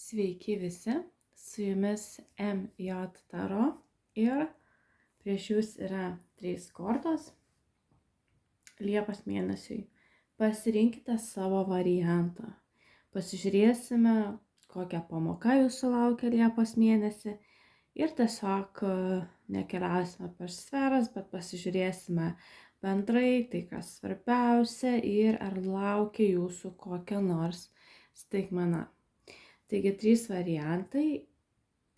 Sveiki visi, su jumis MJ Taro ir prieš jūs yra 3 kortos Liepos mėnesiui. Pasirinkite savo variantą. Pasižiūrėsime, kokia pamoka jūsų laukia Liepos mėnesį ir tiesiog nekeliausime per sferas, bet pasižiūrėsime bendrai tai, kas svarbiausia ir ar laukia jūsų kokia nors staigmena. Taigi 3 variantai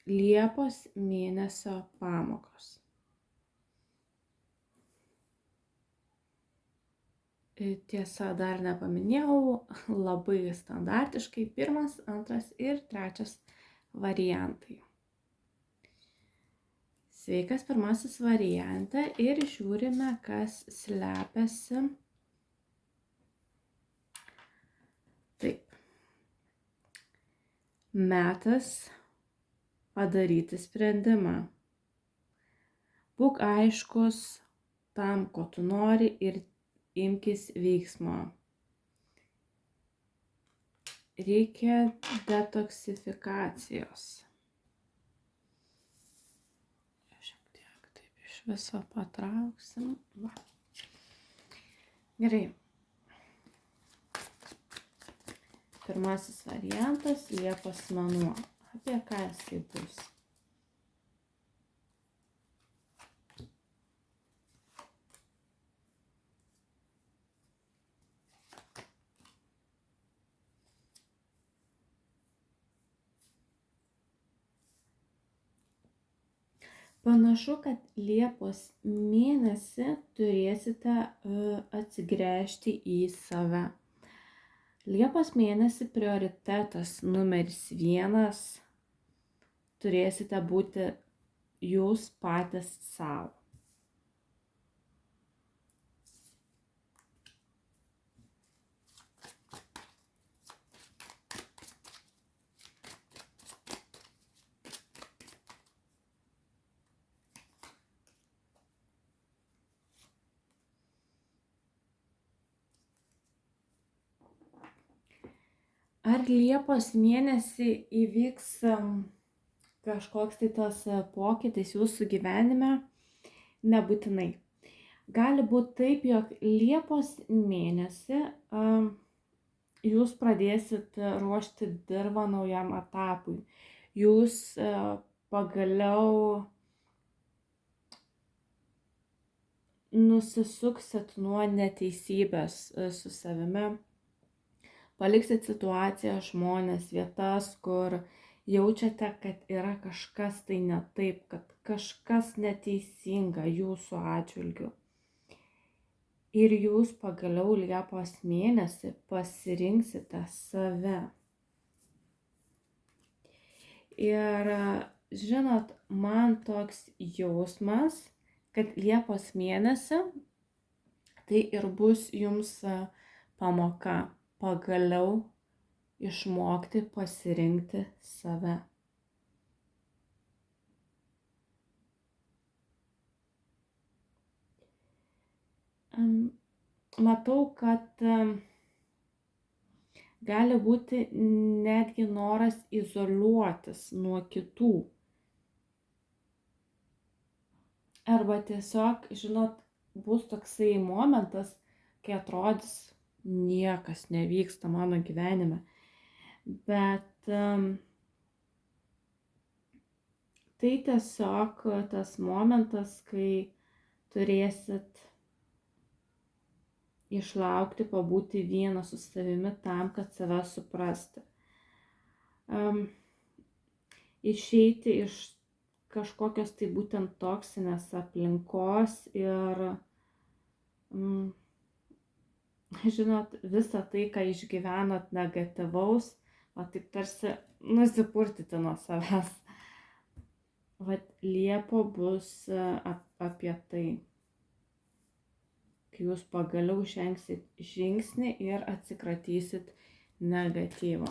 Liepos mėnesio pamokos. Tiesa, dar nepaminėjau, labai standartiškai 1, 2 ir 3 variantai. Sveikas, pirmasis variante ir žiūrime, kas slepiasi. Taip. Metas padaryti sprendimą. Būk aiškus tam, ko tu nori ir imkis veiksmo. Reikia detoksifikacijos. Šiek tiek taip iš viso patrauksim. Va. Gerai. Pirmasis variantas – Liepos mėnuo. Apie ką jisai bus? Panašu, kad Liepos mėnesį turėsite atsigręžti į save. Liepos mėnesį prioritetas numeris 1 turėsite būti jūs patys savo. Ar Liepos mėnesį įvyks kažkoks tai tas pokytis jūsų gyvenime? Nebūtinai. Gali būti taip, jog Liepos mėnesį jūs pradėsit ruošti dirvą naujam etapui. Jūs pagaliau nusisuksit nuo neteisybės su savimi. Paliksit situaciją, žmonės, vietas, kur jaučiate, kad yra kažkas tai ne taip, kad kažkas neteisinga jūsų atžvilgiu. Ir jūs pagaliau Liepos mėnesį pasirinksite save. Ir žinot, man toks jausmas, kad Liepos mėnesį tai ir bus jums pamoka. Pagaliau išmokti pasirinkti save. Matau, kad gali būti netgi noras izoliuotis nuo kitų. Arba tiesiog, žinot, bus toksai momentas, kai atrodys, niekas nevyksta mano gyvenime. Bet tai tiesiog tas momentas, kai turėsit išlaukti, pabūti vienas su savimi tam, kad save suprasti. Išeiti iš kažkokios tai būtent toksinės aplinkos ir žinot, visą tai, ką išgyvenot negatyvaus, o taip tarsi nusipurtyti nuo savęs. Vat Liepo bus apie tai, kai jūs pagaliau žengsit žingsnį ir atsikratysit negatyvo.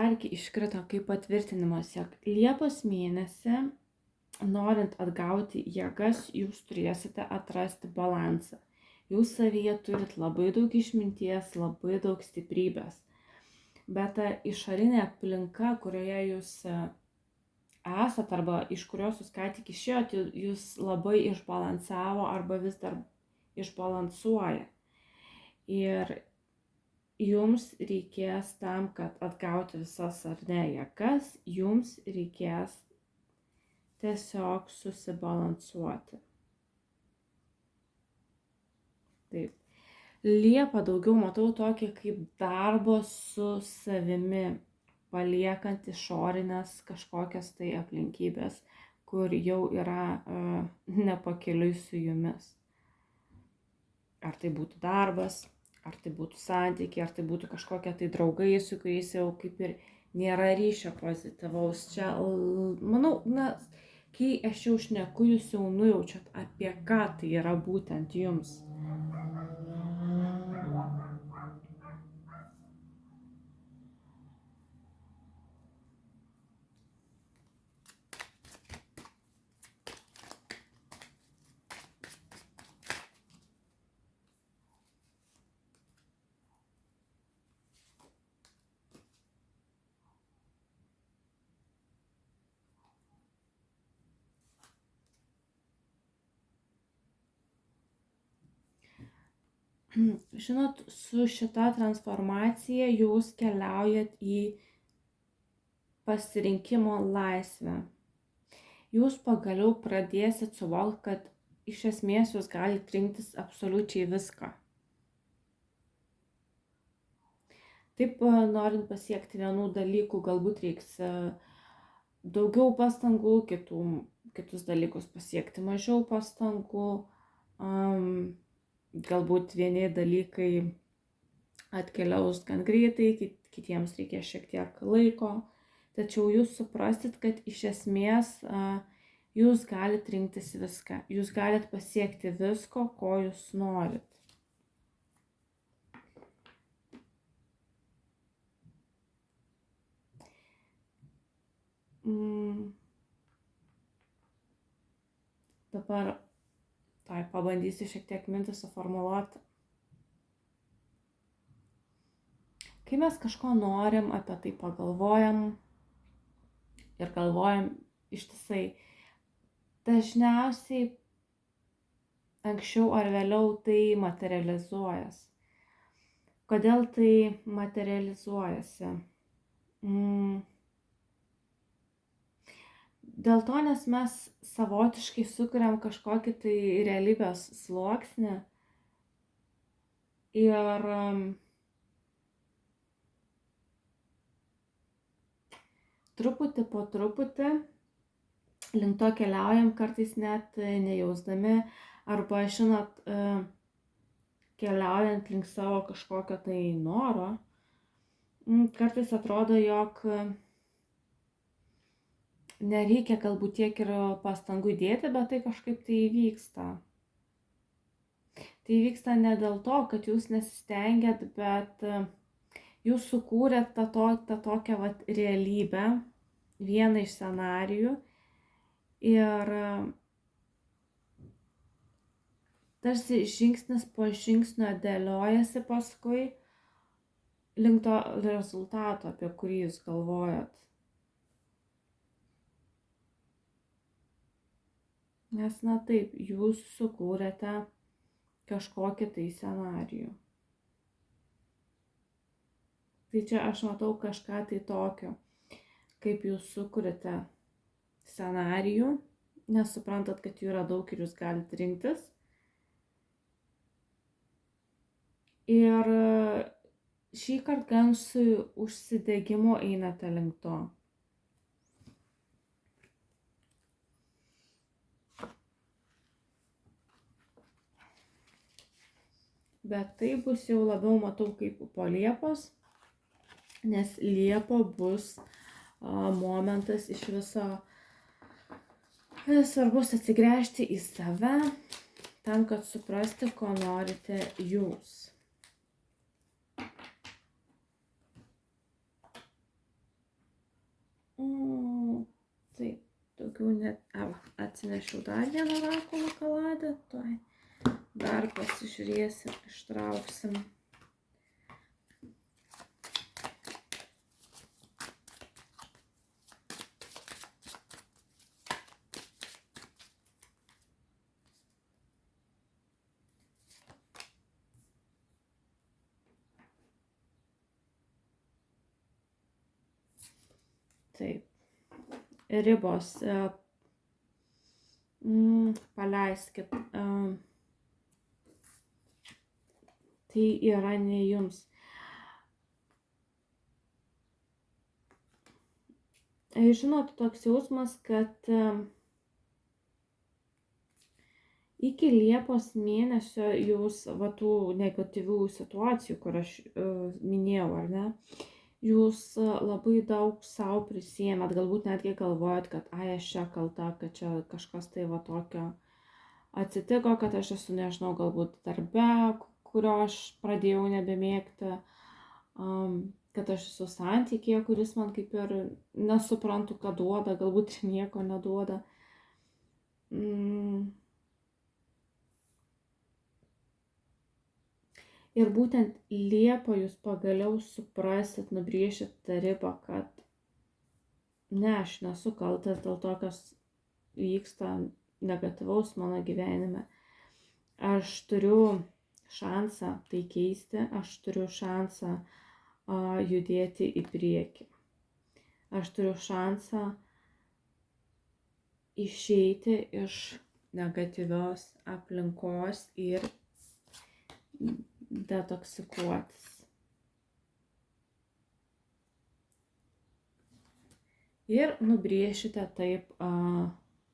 irgi iškrito kaip patvirtinimas, jog Liepos mėnesį, norint atgauti jėgas, jūs turėsite atrasti balansą. Jūs savyje turit labai daug išminties, labai daug stiprybės. Bet ta išorinė aplinka, kurioje jūs esat arba iš kurios jūs ką tik išėjot, jūs labai išbalansavo arba vis dar išbalansuoja. Ir jums reikės tam, kad atgauti visas ar ne jėgas, jums reikės tiesiog susibalansuoti. Taip. Liepą daugiau matau tokį kaip darbo su savimi, paliekant išorinės kažkokias tai aplinkybės, kur jau yra nepakeliui su jumis. Ar tai būtų darbas, ar tai būtų santykiai, ar tai būtų kažkokie tai draugai, su kuriais jau kaip ir nėra ryšio pozityvaus. Čia, manau, kai aš jau šneku, jūs jau nujaučiat, apie ką tai yra būtent jums. Žinot, su šita transformacija jūs keliaujat į pasirinkimo laisvę. Jūs pagaliau pradėsit suvokti, kad iš esmės jūs galite rinktis absoliučiai viską. Taip, norint pasiekti vienų dalykų, galbūt reiks daugiau pastangų, kitus dalykus pasiekti mažiau pastangų. Galbūt vieni dalykai atkeliaus gan greitai, kitiems reikia šiek tiek laiko. Tačiau jūs suprasit, kad iš esmės jūs galite rinktis viską. Jūs galite pasiekti visko, ko jūs norit. Dabar pabandysiu šiek tiek mintį suformuluoti. Kai mes kažko norim, apie tai pagalvojam ir galvojam ištisai, dažniausiai anksčiau ar vėliau tai materializuojas. Kodėl tai materializuojasi? Dėl to, nes mes savotiškai sukuriam kažkokį tai realybės sluoksnį ir truputį po truputį link to keliaujam, kartais net nejausdami, arba, žinot, keliaujant link savo kažkokio tai noro, kartais atrodo, jog nereikia galbūt tiek ir pastangų įdėti, bet tai kažkaip tai įvyksta. Tai įvyksta ne dėl to, kad jūs nesistengiat, bet jūs sukūrėt tą tokią realybę, vieną iš scenarijų ir tarsi žingsnis po žingsnio dėliojasi paskui link to rezultato, apie kurį jūs galvojat. Nes, taip, jūs sukūrėte kažkokį tai scenarijų. Tai čia aš matau kažką tai tokio, kaip jūs sukūrėte scenarijų, nes suprantat, kad jų yra daug ir jūs galite rinktis. Ir šį kartą gan su užsidegimu einate link to. Bet tai bus jau labiau matau kaip po Liepos, nes Liepa bus momentas iš viso svarbus atsigręžti į save, tam, kad suprasti, ko norite jūs. tokių net... Atsinešiau dar vieną rakulo kaladę. Tuoj dar pasižiūrėsim, ištrauksim. Taip. Ribos. Paleiskit. Tai yra ne jums. Žinot, toks jausmas, kad iki Liepos mėnesio jūs tų negatyvių situacijų, kur aš minėjau, ar ne, jūs labai daug savo prisėmėt, galbūt netgi galvojat, kad aš čia kalta, kad čia kažkas tai tokio atsitiko, kad aš esu, nežinau, galbūt darbe, kurio aš pradėjau nebemėgti, kad aš esu santykėje, kuris man kaip ir nesuprantu, ką duoda, galbūt nieko neduoda. Ir būtent Liepą jūs pagaliau suprasit, nubrėšit tą ribą, kad ne, aš nesu kaltas dėl to, kas vyksta negatyvaus mano gyvenime. Aš turiu šansą tai keisti, aš turiu šansą judėti į priekį. Aš turiu šansą išeiti iš negatyvios aplinkos ir detoksikuotis. Ir nubrėšite taip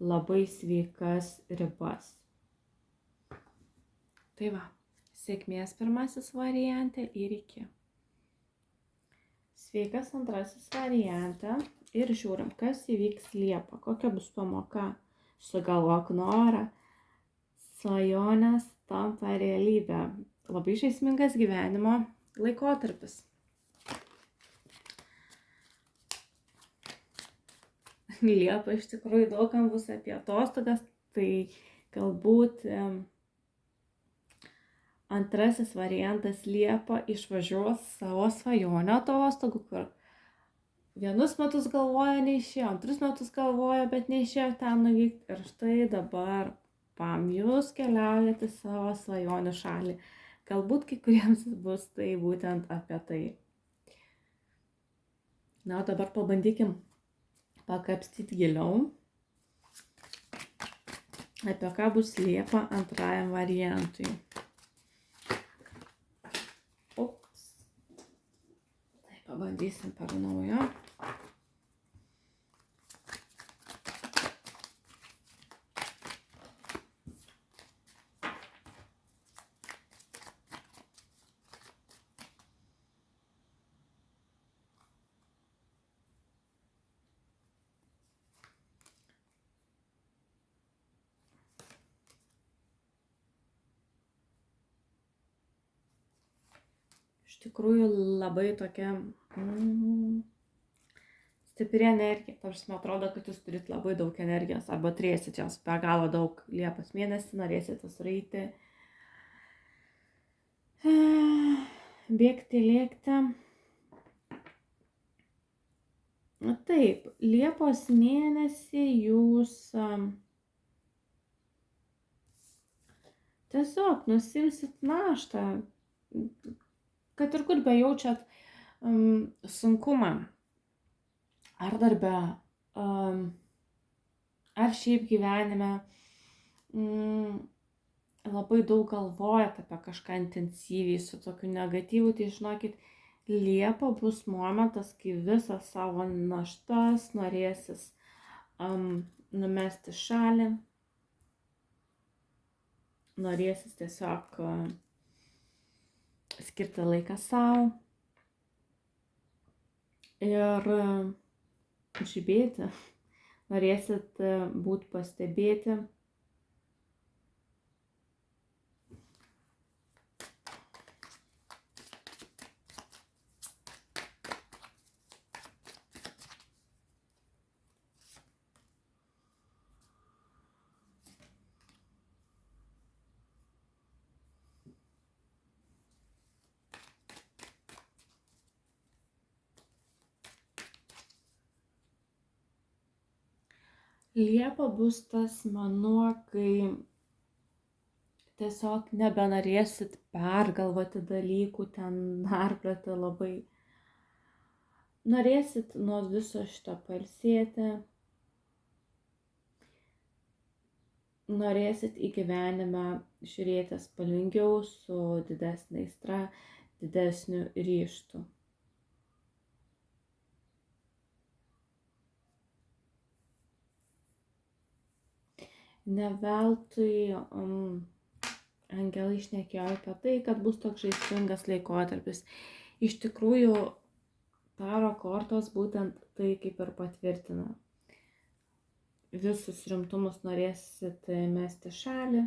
labai sveikas ribas. Tai va, sėkmės pirmasis variante ir iki. Sveikas antrasis variante ir žiūrim, kas įvyks Liepą, kokia bus pamoka. Sugalvok norą, svajonės tampa realybė. Labai žaismingas gyvenimo laikotarpis. Liepa iš tikrųjų daugam bus apie atostogas, tai galbūt antrasis variantas Liepa išvažiuos savo svajonę atostogų, kur vienus metus galvoja neišėjo, antrus metus galvoja, bet neišėjo ten nuvykti. Ir štai dabar jūs keliaujate savo svajonių šalį. Galbūt kai kuriems bus tai būtent apie tai. Na, o dabar pabandykim pakapstyti giliau, apie ką bus Liepa antrajam variantui. Ups. Tai pabandysim per naujo. Iš tikrųjų labai tokia stipri energija. Tarsi atrodo, kad jūs turit labai daug energijos arba turėsit jos be galo daug Liepos mėnesį, norėsit sueiti, bėgti, lėkti. Taip, Liepos mėnesį jūs tiesiog nusimsit naštą, kad ir kur bejaučiat sunkumą, ar darbe, ar šiaip gyvenime, labai daug galvojat apie kažką intensyviai su tokiu negatyvu, tai žinokit, Liepa bus momentas, kai visas savo naštas norėsis numesti šalį, norėsis tiesiog skirti laiką savo ir žibėti, norėsit būti pastebėti. Liepa bus tas mėnuo, kai tiesiog nebenorėsit pergalvoti dalykų, ten narplioti labai. Norėsit nuo viso šito pailsėti, norėsit į gyvenimą žiūrėti spalvingiau, su didesnė aistra, didesniu ryžtu. Ne veltui angelai šnekėjo apie tai, kad bus toks žaismingas laikotarpis. Iš tikrųjų, taro kortos būtent tai kaip ir patvirtina. Visus rimtumus norėsit mesti šalį,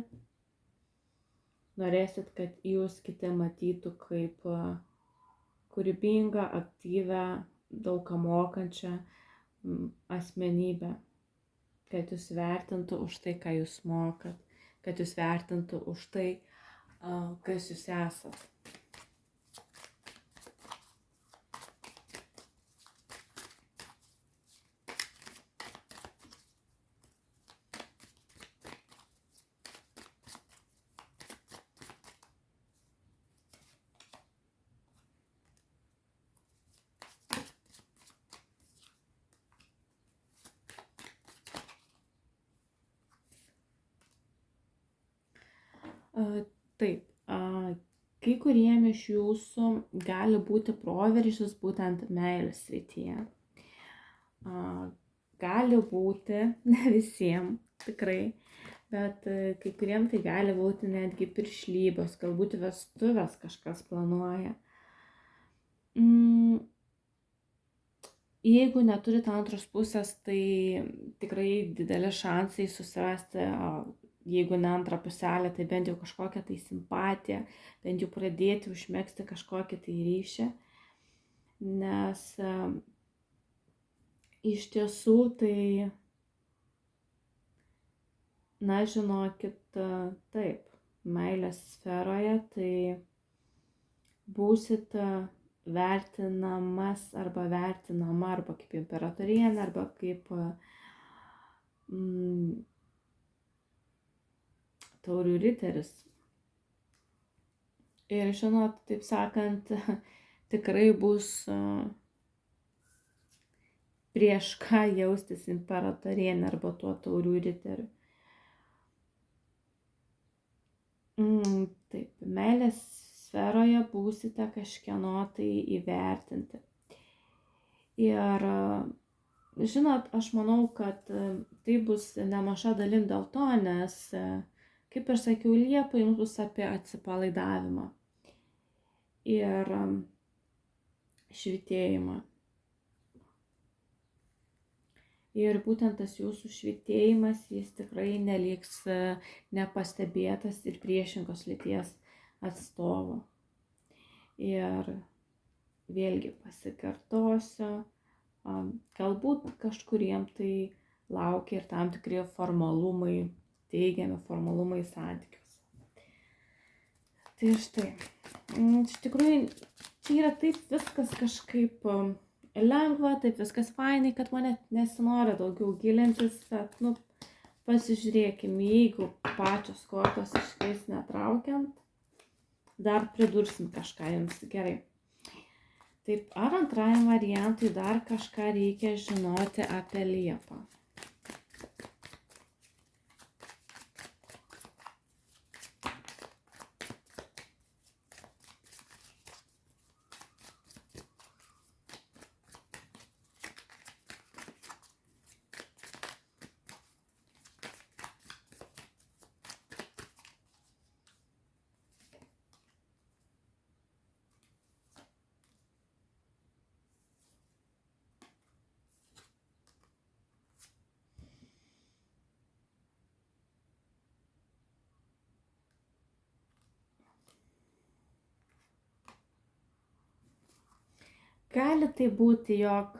norėsit, kad jūs kiti matytų kaip kūrybingą, aktyvę, daug ką mokančią asmenybę, kad jūs vertintų už tai, ką jūs mokat, kad jūs vertintų už tai, kas jūs esat. Taip, kai kuriem iš jūsų gali būti proveržis būtent meilės srityje. Gali būti, ne visiems, tikrai, bet kai kuriem tai gali būti netgi piršlybos, galbūt vestuvės kažkas planuoja. Jeigu neturite antros pusės, tai tikrai dideli šansai susirasti, jeigu ne antrą puselę, tai bent jau kažkokią tai simpatiją, bent jau pradėti užmegzti kažkokį tai ryšį, nes iš tiesų tai, na žinokit, taip, meilės sferoje tai būsit vertinamas arba vertinama arba kaip imperatorienė, arba kaip taurių riteris. Ir žinot, taip sakant, tikrai bus prieš ką jaustis imperatorienė arba tuo taurių riteriu. Taip, meilės sferoje būsite kažkieno tai įvertinti. Ir žinot, aš manau, kad tai bus nemaža dalim dėl to, nes, kaip ir sakiau, Liepa jums bus apie atsipalaidavimą ir švytėjimą. Ir būtent tas jūsų švytėjimas, jis tikrai neliks nepastebėtas ir priešingos lyties atstovo. Ir vėlgi pasikartosiu, galbūt kažkuriem tai laukia ir tam tikri formalumai, teigiami formalumai santykiuose. Tai štai, iš tikrųjų, čia yra taip viskas kažkaip lengva, taip viskas fainai, kad man net nesinori daugiau gilintis, bet, pasižiūrėkime, jeigu pačios kortos iškris netraukiant, dar pridursim kažką jums, gerai. Taip, ar antrajam variantui dar kažką reikia žinoti apie Liepą? Gali tai būti, jog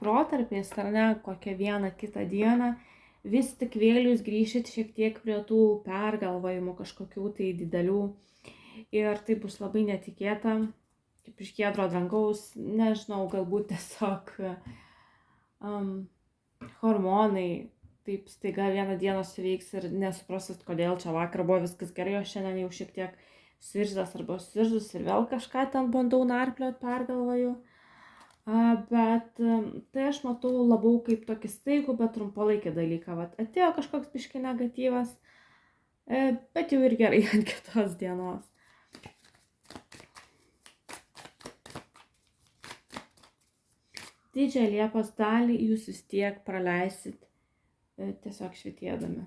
protarpiais, ar ne, kokią vieną kitą dieną, vis tik vėl jūs grįšit šiek tiek prie tų pergalvojimų kažkokių tai didelių ir tai bus labai netikėta, kaip iš giedro dangaus, nežinau, galbūt tiesiog hormonai taip staiga vieną dieną suveiks ir nesuprasit, kodėl čia vakar buvo viskas gerai, o šiandien jau šiek tiek suirzęs arba suirzus ir vėl kažką ten bandau narpliot, pergalvoju. Bet tai aš matau labiau kaip tokį staigų, bet trumpalaikį dalyką. Vat atėjo kažkoks biški negatyvas, bet jau ir gerai ant kitos dienos. Didžiąją Liepos dalį jūs vis tiek praleisit tiesiog švytėdami.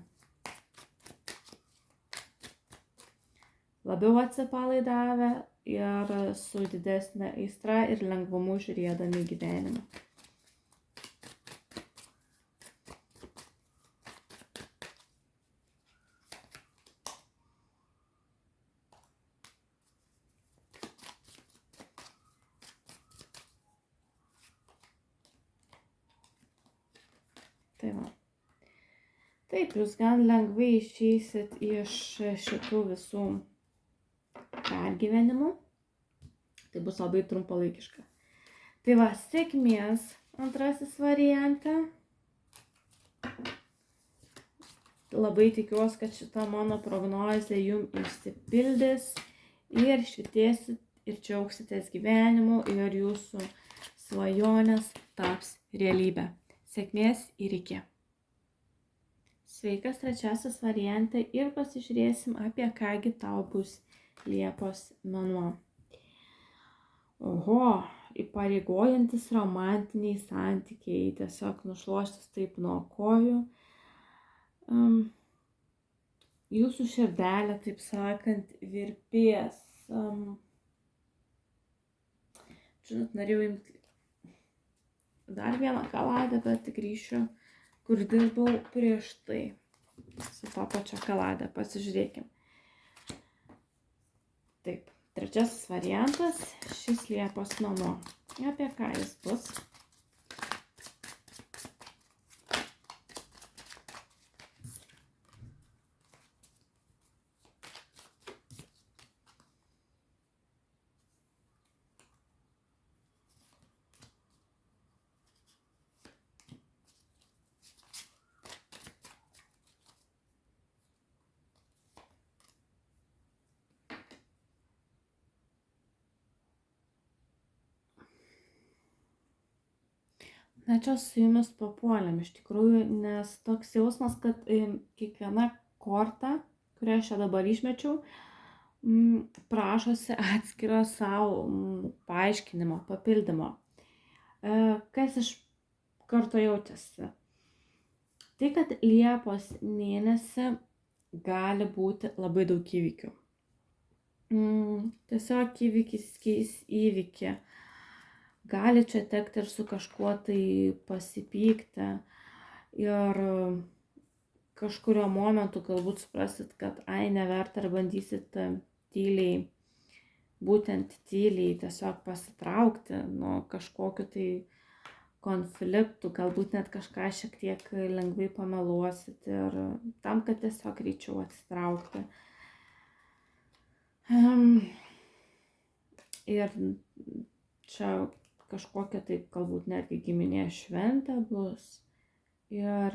Labiau atsipalaidavę ir su didesnė aistra ir lengvumu žiūrėdami gyvenimą. Tai va. Taip, jūs gan lengvai išeisit iš šitų visų pergyvenimų. Tai bus labai trumpalaikiška. Tai va, sėkmės antrasis variante. Labai tikiuosi, kad šita mano prognozė jums išsipildys ir švytėsit ir džiaugsitės gyvenimu ir jūsų svajonės taps realybė. Sėkmės ir iki. Sveikas, trečiasis variante ir pasižiūrėsim, apie kągi tau bus Liepos mėnuo. Oho, įpareigojantis romantiniai santykiai, tiesiog nušluostis taip nuo kojų. Jūsų širdelė, taip sakant, virpės. Žinot, norėjau imti dar vieną kaladę, bet grįšiu, kur dirbau prieš tai. Su to pačia kalade, pasižiūrėkim. Taip, trečiasis variantas, šis Liepos mėnuo. Apie ką jis bus? Na, čia su jumis papuolėm iš tikrųjų, nes toks jausmas, kad kiekviena korta, kurią aš čia dabar išmečiau, prašosi atskiro savo paaiškinimo, papildymo. Kas iš karto jaučiasi? Tai, kad Liepos mėnesį gali būti labai daug įvykių. Tiesiog įvykis keis įvykį. Gali čia tekti ir su kažkuo tai pasipykti ir kažkurio momentu galbūt suprasit, kad neverta ir bandysit tyliai, būtent tyliai tiesiog pasitraukti nuo kažkokiu tai konfliktų, galbūt net kažką šiek tiek lengvai pameluosit ir tam, kad tiesiog greičiau atsitraukti. Ir čia kažkokia taip galbūt netgi giminės šventė bus ir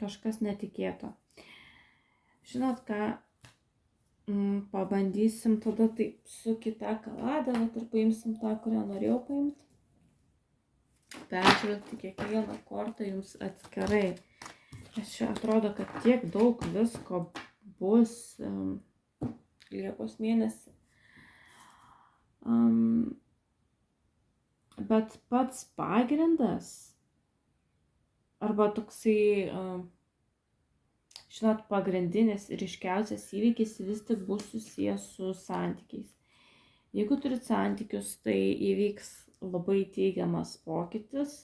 kažkas netikėto. Žinot ką, pabandysim tada taip su kita kalada, ir paimsim tą, kurią norėjau paimti. Peržiūrėti kiekvieną kortą jums atskirai. Nes čia atrodo, kad tiek daug visko bus Liepos mėnesį. Bet pats pagrindas, arba toksai, žinot, pagrindinis ir ryškiausias įvykis vis tik bus susijęs su santykiais. Jeigu turit santykius, tai įvyks labai teigiamas pokytis.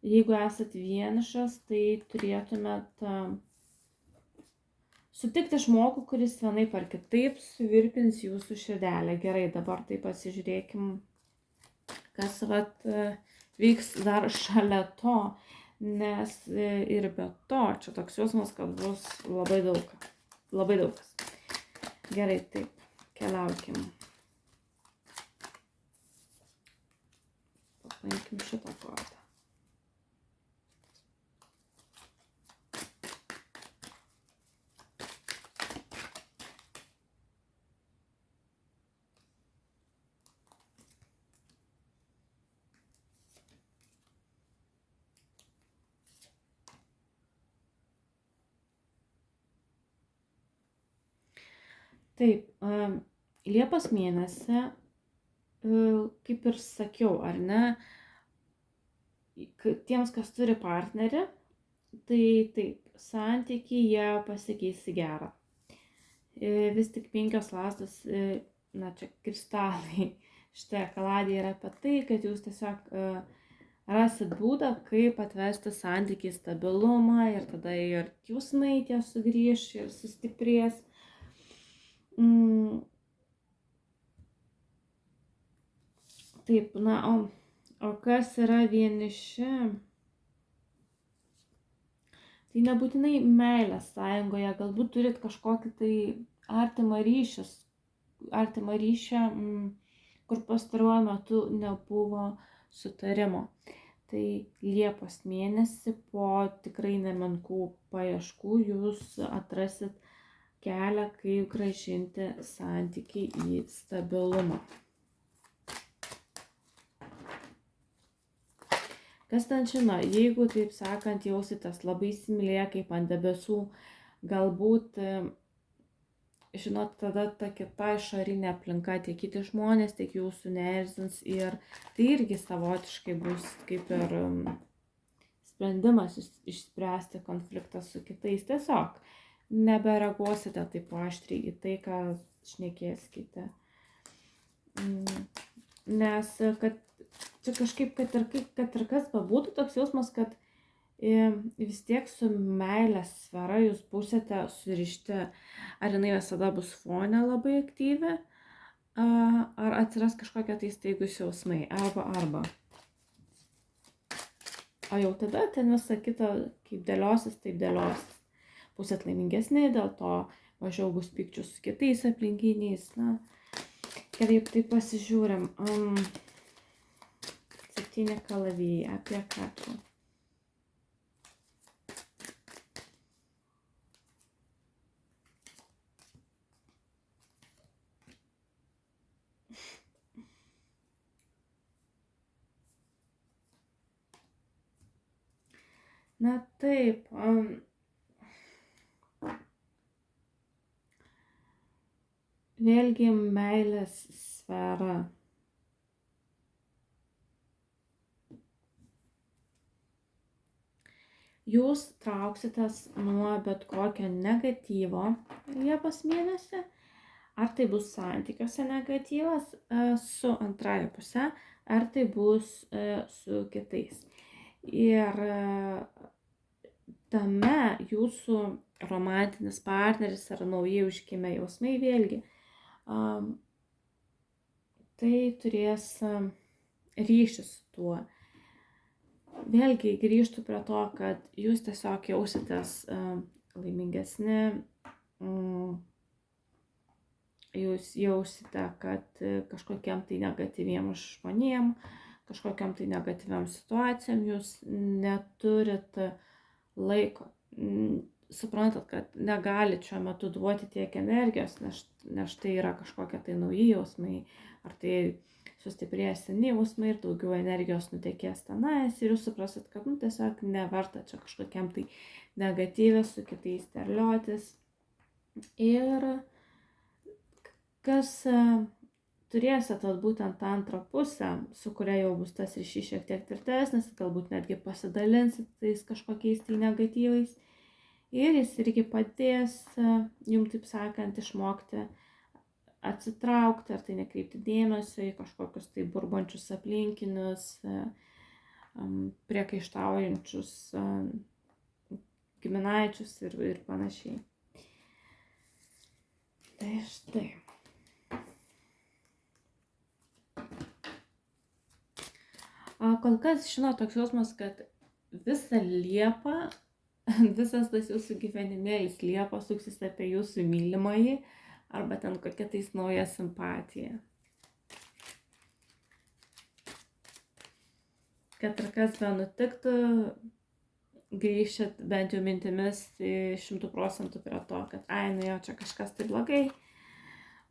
Jeigu esat vienišas, tai turėtumėt sutikti žmogų, kuris vienaip ar kitaip suvirpins jūsų širdelę. Gerai, dabar tai pasižiūrėkim, kas vyks dar šalia to, nes ir be to, čia toks jausmas, kad bus labai daug. Labai daugas. Gerai, taip, keliaukim. Paimkim šitą kortą. Taip, Liepos mėnesį, kaip ir sakiau, ar ne, tiems, kas turi partnerį, tai taip, santykiai jie pasikeis į gerą. Vis tik 5 lasdos, čia kristalai šitoje kaladėje yra apie tai, kad jūs tiesiog rasit būdą, kaip atvesti santykį į stabilumą ir tada ir jausmai tie sugrįš ir sustiprės. Taip, o kas yra vieniši? Tai nebūtinai meilės sąjungoje, galbūt turit kažkokį tai artimą ryšį, kur pastaruoju metu nebuvo sutarimo. Tai Liepos mėnesį po tikrai nemenkų paieškų jūs atrasit kelią, kaip grąžinti santykį į stabilumą. Kas ten žino, jeigu, taip sakant, jausitės labai įsimylėję kaip ant debesų, galbūt, žinot, tada ta kita išorinė aplinka, tiek kiti žmonės, tiek jūsų neerzins ir tai irgi savotiškai bus kaip ir sprendimas išspręsti konfliktą su kitais. Tiesiog nebereaguosite taip aštriai į tai, ką šnekėskite. Nes, kad čia kažkaip, kad ir kas bebūtų, toks jausmas, kad vis tiek su meilės sfera jūs būsite surišti, ar jinai visada bus fone labai aktyvi, ar atsiras kažkokie tai staigus jausmai, arba. O jau tada ten visą kitą, kaip dėliosis, taip dėliosis. Būsit laimingesni, dėl to mažiau bus pykčių su kitais aplinkiniais. Gerai, tai pasižiūrim. 7 kalavijai, apie ką čia? Na taip, vėlgi meilės sfera. Jūs trauksitės nuo bet kokio negatyvo Liepos mėnesį, ar tai bus santykiuose negatyvas su antraja puse, ar tai bus su kitais. Ir tame jūsų romantinis partneris ar naujai užgimę jausmai vėlgi, tai turės ryšį su tuo. Vėlgi grįžtu prie to, kad jūs tiesiog jausitės laimingesni, jūs jausite, kad kažkokiam tai negatyviem žmonėm, kažkokiam tai negatyviam situacijom jūs neturit laiko. Suprantat, kad negalit šiuo metu duoti tiek energijos, nes tai yra kažkokie tai nauji jausmai, ar tai sustiprės seni jausmai ir daugiau energijos nutekės tenais ir jūs suprasit, kad tiesiog neverta čia kažkokiam tai negatyvė su kitais terliotis. Ir kas turėsit būtent antrą pusę, su kuria jau bus tas ryšys šiek tiek tvirtesnis, galbūt netgi pasidalinsit tais kažkokiais tai negatyvais ir jis irgi padės jums, taip sakant, išmokti atsitraukti, ar tai nekreipti dėmesio į kažkokius tai burbančius aplinkinius, priekaištaujančius giminaičius ir panašiai. Tai štai. Kol kas, žinot, toks jausmas, kad visą Liepą, visas tas jūsų gyvenimėlis Liepa suksis apie jūsų mylimąjį, arba ten kokia tais nauja simpatija. Kad ir kas be nutiktų, grįšit bent jau mintimis 100% prie to, kad jo, čia kažkas tai blogai,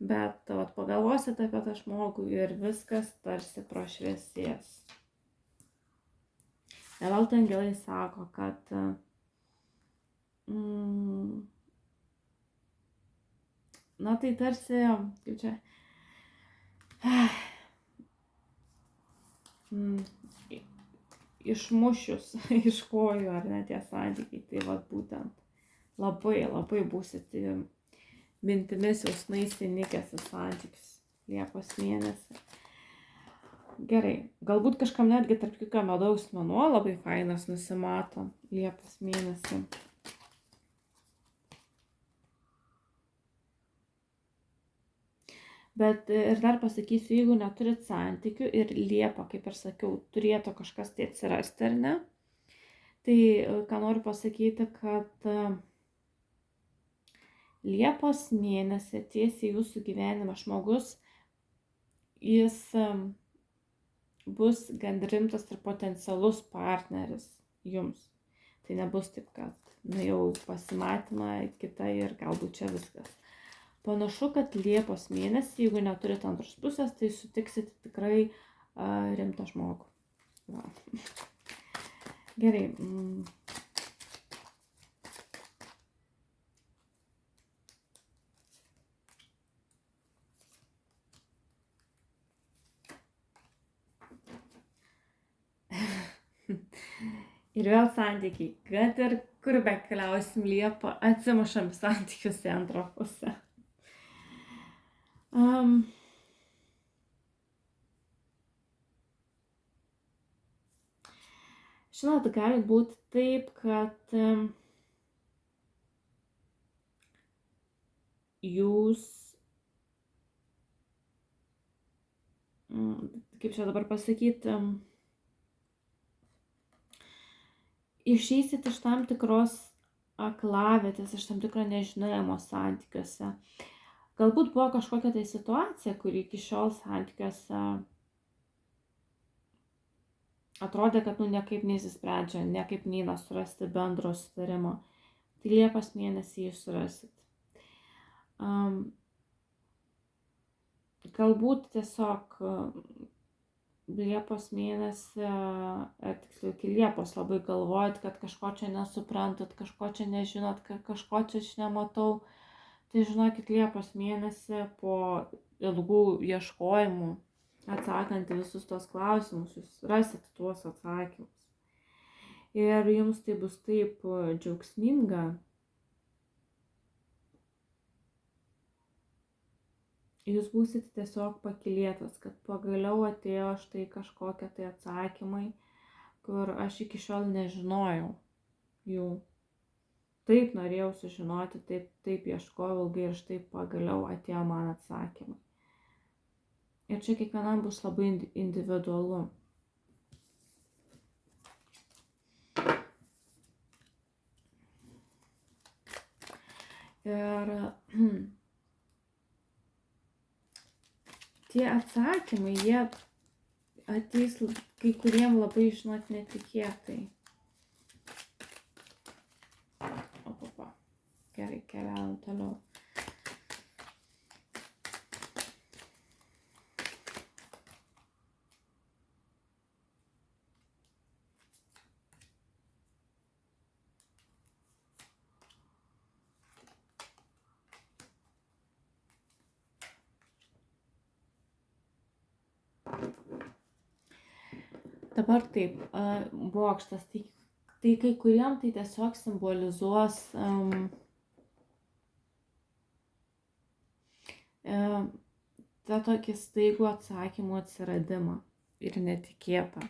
bet pagalvosit apie tą žmogų ir viskas tarsi prašviesės. Neveltui angelai sako, kad na tai tarsi, kaip čia, išmušius iš kojų, ar ne, tie santykiai. Tai vat būtent labai būsit mintimis jausmais įnikęs į santykius Liepos mėnesį. Gerai, galbūt kažkam netgi tarp kitko medaus mėnuo labai fainas nusimato Liepos mėnesį. Bet ir dar pasakysiu, jeigu neturit santykių ir Liepą, kaip ir sakiau, turėtų kažkas tai atsirasti, ar ne? Tai ką noriu pasakyti, kad Liepos mėnesį tiesiai jūsų gyvenime žmogus, jis bus gan rimtas ir potencialus partneris jums. Tai nebus taip, kad nuėjau pasimatymą kitą ir galbūt čia viskas. Panašu, kad Liepos mėnesį, jeigu neturite antros pusės, tai sutiksite tikrai rimtą žmogų. Va. Gerai. Ir vėl santykiai. Kad ir kur bekeliausim Liepą, atsimušam santykius į antrą pusę. Žinot, gali būti taip, kad jūs, kaip čia dabar pasakyti, išeisit iš tam tikros aklavietės, iš tam tikro nežinojimo santykiuose. Galbūt buvo kažkokia tai situacija, kuri iki šiol santykiuose atrodė, kad niekaip neįsisprendžia, niekaip neina surasti bendro sutarimo. Tai Liepos mėnesį jūs surasit. Galbūt tiesiog Liepos mėnesį, tiksliau iki Liepos labai galvojat, kad kažko čia nesuprantat, kažko čia nežinot, kažko čia aš nematau. Tai žinokit, Liepos mėnesį po ilgų ieškojimų, atsakant į visus tos klausimus, jūs rasit tuos atsakymus. Ir jums tai bus taip džiaugsminga. Jūs būsite tiesiog pakylėtas, kad pagaliau atėjo štai kažkokie tai atsakymai, kur aš iki šiol nežinojau jų. Taip norėjau sužinoti, taip ieškojau ilgai ir štai pagaliau atėjo man atsakymai. Ir čia kiekvienam bus labai individualu. Ir tie atsakymai, jie ateis kai kuriem labai, žinot, netikėtai. Gerai, keliaujam toliau. Dabar taip, bokštas, tai kai kuriem tai tiesiog simbolizuos tą tokį staigų atsakymų atsiradimą ir netikėtą.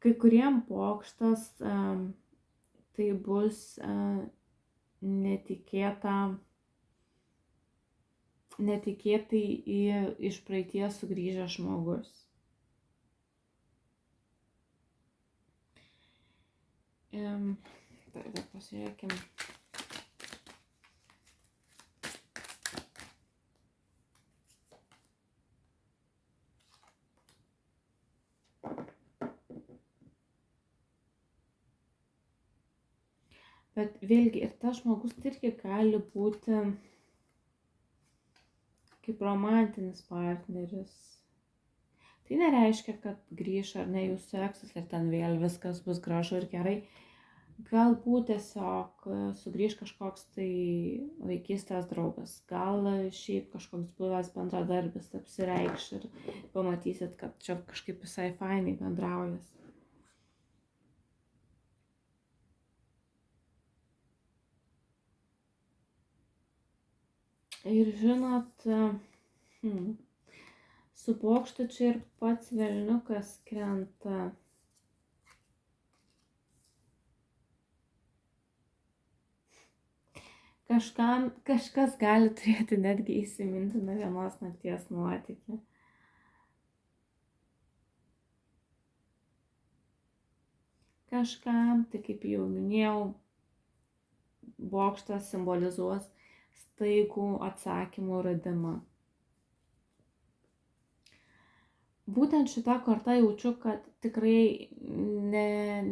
Kai kuriem bokštas tai bus netikėtai iš praeities sugrįžęs žmogus. Tada pasižiūrėkim. Bet vėlgi ir tas žmogus irgi gali būti kaip romantinis partneris. Tai nereiškia, kad grįš ar ne jūsų eksas ir ten vėl viskas bus gražu ir gerai. Galbūt tiesiog sugrįž kažkoks tai vaikystės draugas, gal šiaip kažkoks buvęs bendradarbis apsireikš ir pamatysit, kad čia kažkaip visai fainai bendraujas. Ir žinot, su bokštu čia ir pats velniukas krenta. Kažkas gali turėti netgi įsimintiną vienos nakties nuotykį. Kažkam, tai kaip jau minėjau, bokštas simbolizuos staigų atsakymų radimą. Būtent šita korta jaučiu, kad tikrai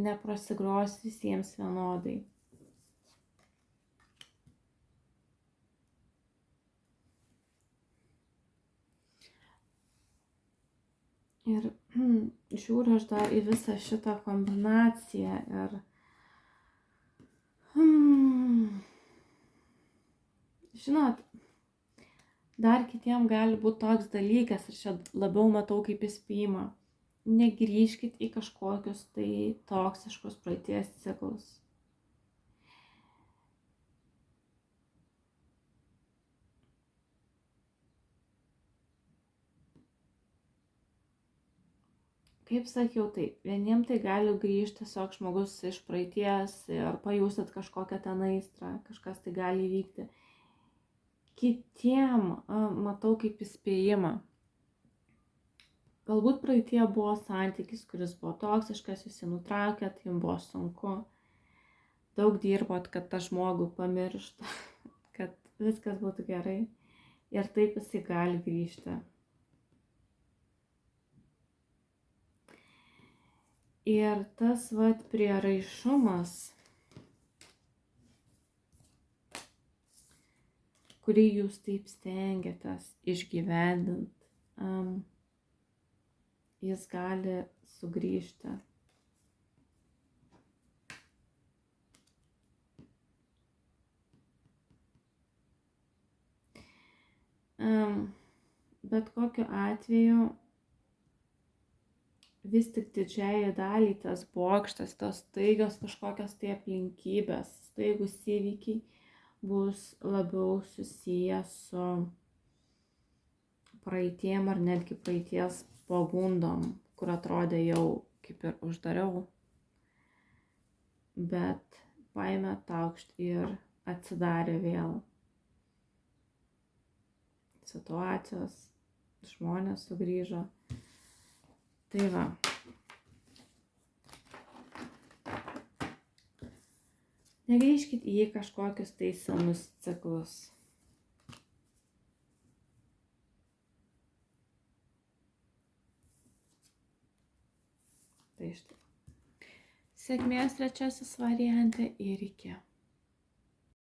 neprasigros visiems vienodai. Ir žiūriu aš dar į visą šitą kombinaciją ir žinot, dar kitiem gali būti toks dalykas, ir čia labiau matau kaip įspėjimą. Negrįžkit į kažkokius tai toksiškus praeities ciklus. Kaip sakiau, tai vieniem tai gali grįžti tiesiog žmogus iš praeities ir pajusit kažkokią ten aistrą, kažkas tai gali įvykti. Kitiem matau kaip įspėjimą. Galbūt praeitie buvo santykis, kuris buvo toksiškas, jūs jį nutraukėt, jums buvo sunku. Daug dirbot, kad tą žmogų pamirštų, kad viskas būtų gerai. Ir taip jisai gali grįžti. Ir tas prieraišumas, kurį jūs taip stengiatės išgyvendinti, jis gali sugrįžti. Bet kokiu atveju vis tik didžiąją dalį tas bokštas, tos staigios kažkokios tai aplinkybės, staigus įvykiai bus labiau susiję su praeitiem ar netgi praeities pagundom, kur atrodė jau kaip ir uždariau, bet paėmė taukšt ir atsidarė vėl. Situacijos, žmonės sugrįžo. Tai va. Negrįžkit į kažkokius tai senus ciklus. Tai štai. Sėkmės trečiasis variante ir iki.